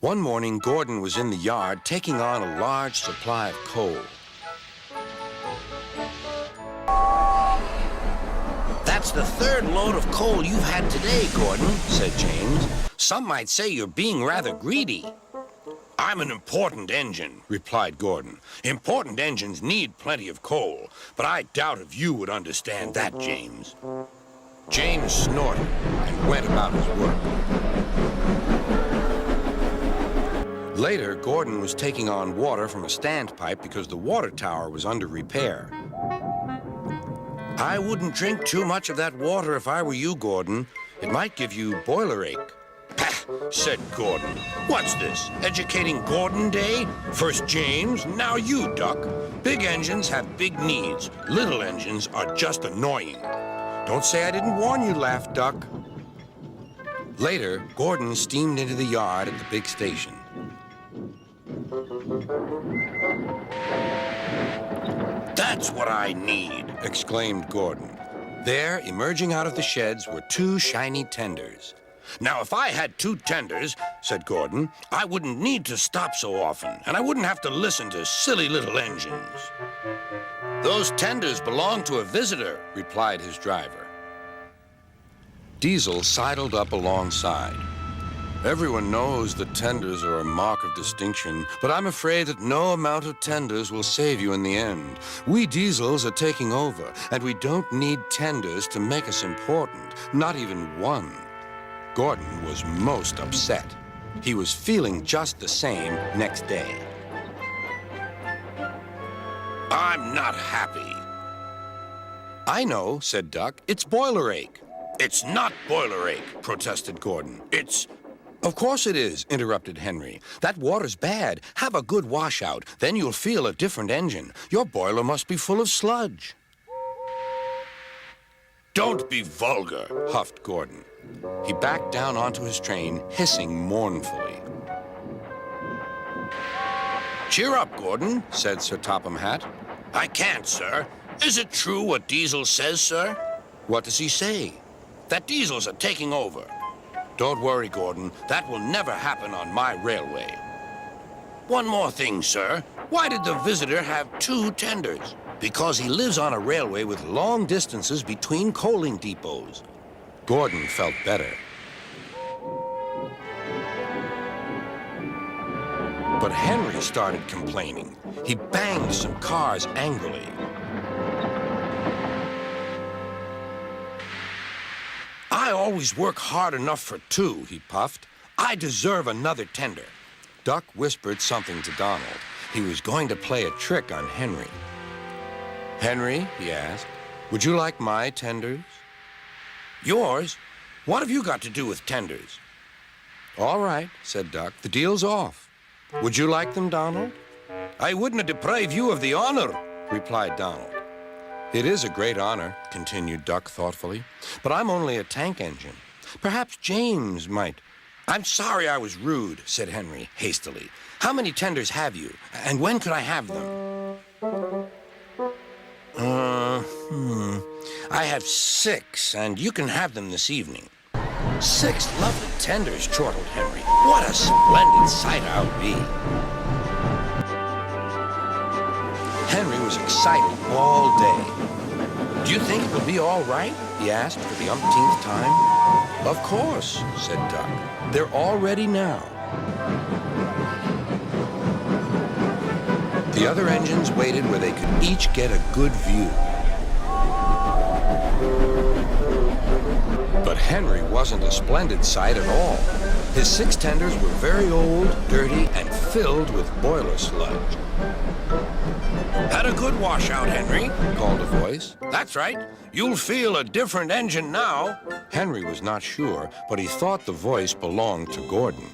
One morning, Gordon was in the yard taking on a large supply of coal. That's the third load of coal you've had today, Gordon, said James. Some might say you're being rather greedy. I'm an important engine, replied Gordon. Important engines need plenty of coal, but I doubt if you would understand that, James. James snorted and went about his work. Later, Gordon was taking on water from a standpipe because the water tower was under repair. I wouldn't drink too much of that water if I were you, Gordon. It might give you boiler ache. Pah, said Gordon. What's this, educating Gordon Day? First James, now you, Duck. Big engines have big needs. Little engines are just annoying. Don't say I didn't warn you, laughed Duck. Later, Gordon steamed into the yard at the big station. That's what I need, exclaimed Gordon. There, emerging out of the sheds, were two shiny tenders. Now, if I had two tenders, said Gordon, I wouldn't need to stop so often, and I wouldn't have to listen to silly little engines. Those tenders belong to a visitor, replied his driver. Diesel sidled up alongside. Everyone knows that tenders are a mark of distinction, but I'm afraid that no amount of tenders will save you in the end. We Diesels are taking over, and we don't need tenders to make us important, not even one. Gordon was most upset. He was feeling just the same next day. I'm not happy. I know, said Duck. It's boiler ache. It's not boiler ache, protested Gordon. It's... Of course it is, interrupted Henry. That water's bad. Have a good washout. Then you'll feel a different engine. Your boiler must be full of sludge. Don't be vulgar, huffed Gordon. He backed down onto his train, hissing mournfully. Cheer up, Gordon, said Sir Topham Hatt. I can't, sir. Is it true what Diesel says, sir? What does he say? That Diesels are taking over. Don't worry, Gordon. That will never happen on my railway. One more thing, sir. Why did the visitor have two tenders? Because he lives on a railway with long distances between coaling depots. Gordon felt better. But Henry started complaining. He banged some cars angrily. I always work hard enough for two, he puffed. I deserve another tender. Duck whispered something to Donald. He was going to play a trick on Henry. Henry, he asked, would you like my tenders? Yours? What have you got to do with tenders? All right, said Duck. The deal's off. Would you like them, Donald? I wouldn't deprive you of the honor, replied Donald. It is a great honor, continued Duck thoughtfully, but I'm only a tank engine. Perhaps James might. I'm sorry I was rude, said Henry hastily. How many tenders have you, and when could I have them? I have 6, and you can have them this evening. 6 lovely tenders, chortled Henry. What a splendid sight I'll be. Henry was excited all day. Do you think it will be all right? He asked for the umpteenth time. Of course, said Duck. They're all ready now. The other engines waited where they could each get a good view. But Henry wasn't a splendid sight at all. His 6 tenders were very old, dirty, and filled with boiler sludge. Had a good washout, Henry, called a voice. That's right. You'll feel a different engine now. Henry was not sure, but he thought the voice belonged to Gordon.